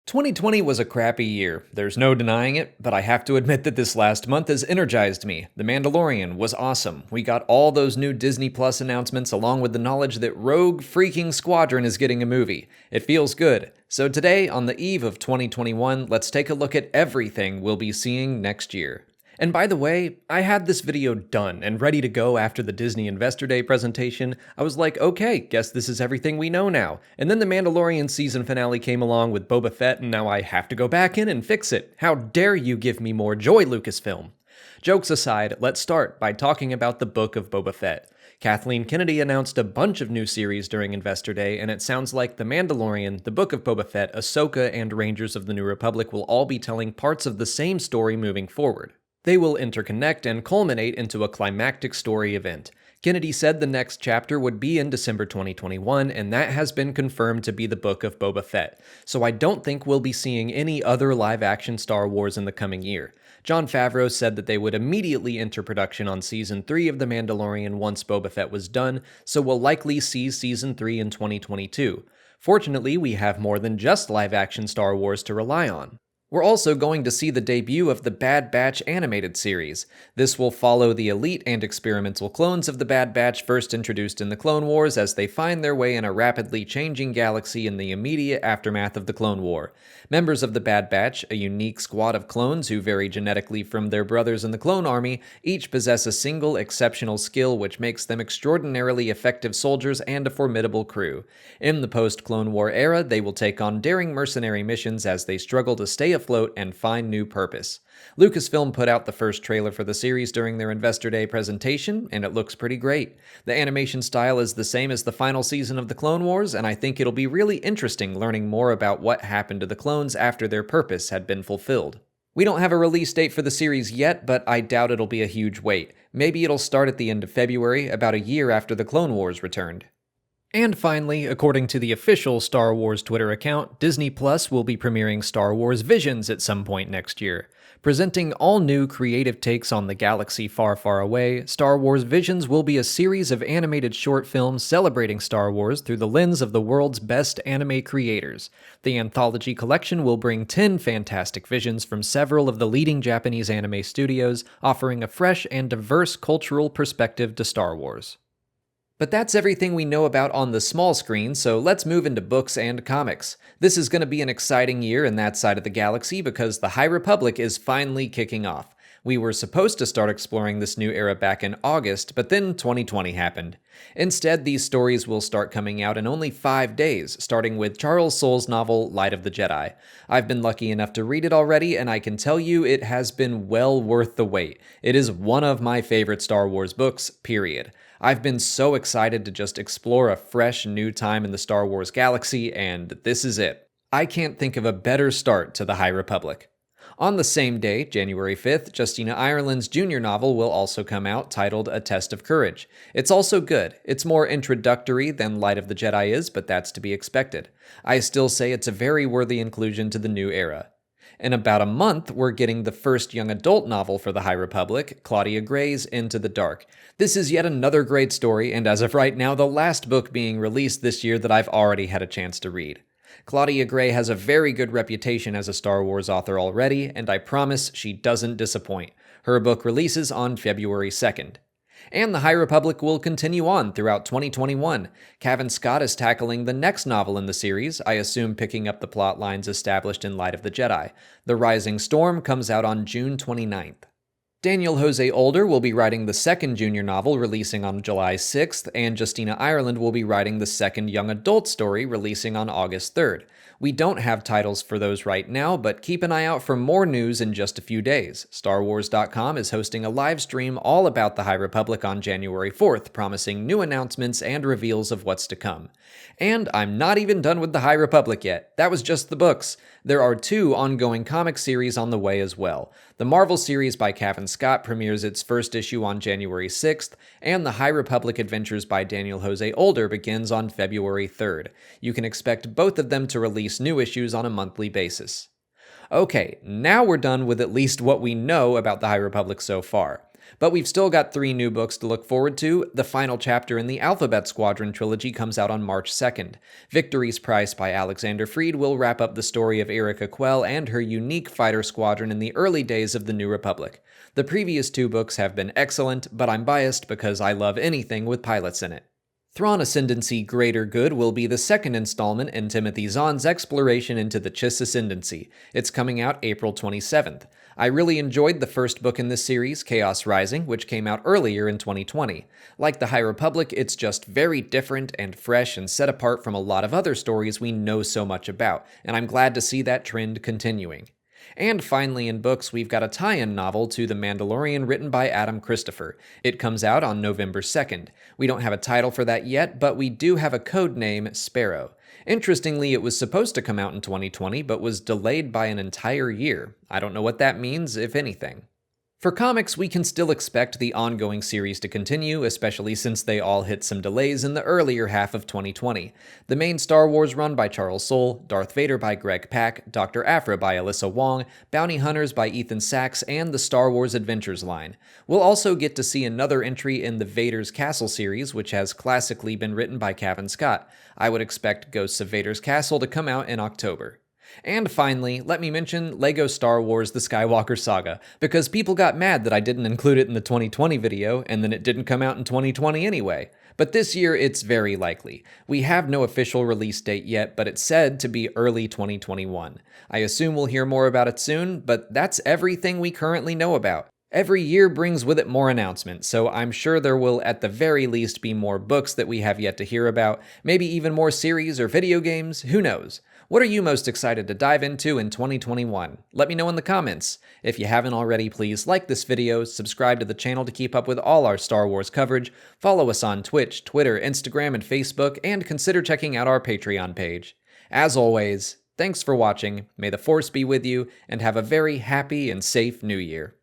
2020 was a crappy year. There's no denying it, but I have to admit that this last month has energized me. The Mandalorian was awesome. We got all those new Disney Plus announcements along with the knowledge that Rogue freaking Squadron is getting a movie. It feels good. So today, on the eve of 2021, let's take a look at everything we'll be seeing next year. And by the way, I had this video done and ready to go after the Disney Investor Day presentation. I was like, okay, guess this is everything we know now. And then the Mandalorian season finale came along with Boba Fett, and now I have to go back in and fix it. How dare you give me more joy, Lucasfilm? Jokes aside, let's start by talking about the Book of Boba Fett. Kathleen Kennedy announced a bunch of new series during Investor Day, and it sounds like The Mandalorian, The Book of Boba Fett, Ahsoka, and Rangers of the New Republic will all be telling parts of the same story moving forward. They will interconnect and culminate into a climactic story event. Kennedy said the next chapter would be in December 2021, and that has been confirmed to be the Book of Boba Fett, so I don't think we'll be seeing any other live-action Star Wars in the coming year. Jon Favreau said that they would immediately enter production on Season 3 of The Mandalorian once Boba Fett was done, so we'll likely see Season 3 in 2022. Fortunately, we have more than just live-action Star Wars to rely on. We're also going to see the debut of the Bad Batch animated series. This will follow the elite and experimental clones of the Bad Batch first introduced in the Clone Wars as they find their way in a rapidly changing galaxy in the immediate aftermath of the Clone War. Members of the Bad Batch, a unique squad of clones who vary genetically from their brothers in the Clone Army, each possess a single exceptional skill which makes them extraordinarily effective soldiers and a formidable crew. In the post-Clone War era, they will take on daring mercenary missions as they struggle to stay afloat and find new purpose. Lucasfilm put out the first trailer for the series during their Investor Day presentation, and it looks pretty great. The animation style is the same as the final season of the Clone Wars, and I think it'll be really interesting learning more about what happened to the clones after their purpose had been fulfilled. We don't have a release date for the series yet, but I doubt it'll be a huge wait. Maybe it'll start at the end of February, about a year after the Clone Wars returned. And finally, according to the official Star Wars Twitter account, Disney Plus will be premiering Star Wars Visions at some point next year. Presenting all new creative takes on the galaxy far, far away, Star Wars Visions will be a series of animated short films celebrating Star Wars through the lens of the world's best anime creators. The anthology collection will bring 10 fantastic visions from several of the leading Japanese anime studios, offering a fresh and diverse cultural perspective to Star Wars. But that's everything we know about on the small screen, so let's move into books and comics. This is going to be an exciting year in that side of the galaxy because the High Republic is finally kicking off. We were supposed to start exploring this new era back in August, but then 2020 happened. Instead, these stories will start coming out in only 5 days, starting with Charles Soule's novel, Light of the Jedi. I've been lucky enough to read it already, and I can tell you it has been well worth the wait. It is one of my favorite Star Wars books, period. I've been so excited to just explore a fresh new time in the Star Wars galaxy, and this is it. I can't think of a better start to the High Republic. On the same day, January 5th, Justina Ireland's junior novel will also come out, titled A Test of Courage. It's also good. It's more introductory than Light of the Jedi is, but that's to be expected. I still say it's a very worthy inclusion to the new era. In about a month, we're getting the first young adult novel for the High Republic, Claudia Gray's Into the Dark. This is yet another great story, and as of right now, the last book being released this year that I've already had a chance to read. Claudia Gray has a very good reputation as a Star Wars author already, and I promise she doesn't disappoint. Her book releases on February 2nd. And the High Republic will continue on throughout 2021. Cavan Scott is tackling the next novel in the series, I assume picking up the plot lines established in Light of the Jedi. The Rising Storm comes out on June 29th. Daniel Jose Older will be writing the second junior novel, releasing on July 6th, and Justina Ireland will be writing the second young adult story, releasing on August 3rd. We don't have titles for those right now, but keep an eye out for more news in just a few days. StarWars.com is hosting a live stream all about the High Republic on January 4th, promising new announcements and reveals of what's to come. And I'm not even done with the High Republic yet. That was just the books. There are 2 ongoing comic series on the way as well. The Marvel series by Cavan Scott premieres its first issue on January 6th, and the High Republic Adventures by Daniel Jose Older begins on February 3rd. You can expect both of them to release new issues on a monthly basis. Okay, now we're done with at least what we know about the High Republic so far. But we've still got 3 new books to look forward to. The final chapter in the Alphabet Squadron trilogy comes out on March 2nd. Victory's Price by Alexander Freed will wrap up the story of Erica Quell and her unique fighter squadron in the early days of the New Republic. The previous 2 books have been excellent, but I'm biased because I love anything with pilots in it. Thrawn Ascendancy Greater Good will be the second installment in Timothy Zahn's exploration into the Chiss Ascendancy. It's coming out April 27th. I really enjoyed the first book in this series, Chaos Rising, which came out earlier in 2020. Like the High Republic, it's just very different and fresh and set apart from a lot of other stories we know so much about, and I'm glad to see that trend continuing. And finally, in books, we've got a tie-in novel to The Mandalorian written by Adam Christopher. It comes out on November 2nd. We don't have a title for that yet, but we do have a code name, Sparrow. Interestingly, it was supposed to come out in 2020, but was delayed by an entire year. I don't know what that means, if anything. For comics, we can still expect the ongoing series to continue, especially since they all hit some delays in the earlier half of 2020. The main Star Wars run by Charles Soule, Darth Vader by Greg Pak, Dr. Aphra by Alyssa Wong, Bounty Hunters by Ethan Sachs, and the Star Wars Adventures line. We'll also get to see another entry in the Vader's Castle series, which has classically been written by Cavan Scott. I would expect Ghosts of Vader's Castle to come out in October. And finally, let me mention LEGO Star Wars The Skywalker Saga, because people got mad that I didn't include it in the 2020 video, and then it didn't come out in 2020 anyway. But this year, it's very likely. We have no official release date yet, but it's said to be early 2021. I assume we'll hear more about it soon, but that's everything we currently know about. Every year brings with it more announcements, so I'm sure there will at the very least be more books that we have yet to hear about, maybe even more series or video games, who knows? What are you most excited to dive into in 2021? Let me know in the comments. If you haven't already, please like this video, subscribe to the channel to keep up with all our Star Wars coverage, follow us on Twitch, Twitter, Instagram, and Facebook, and consider checking out our Patreon page. As always, thanks for watching, may the Force be with you, and have a very happy and safe New Year.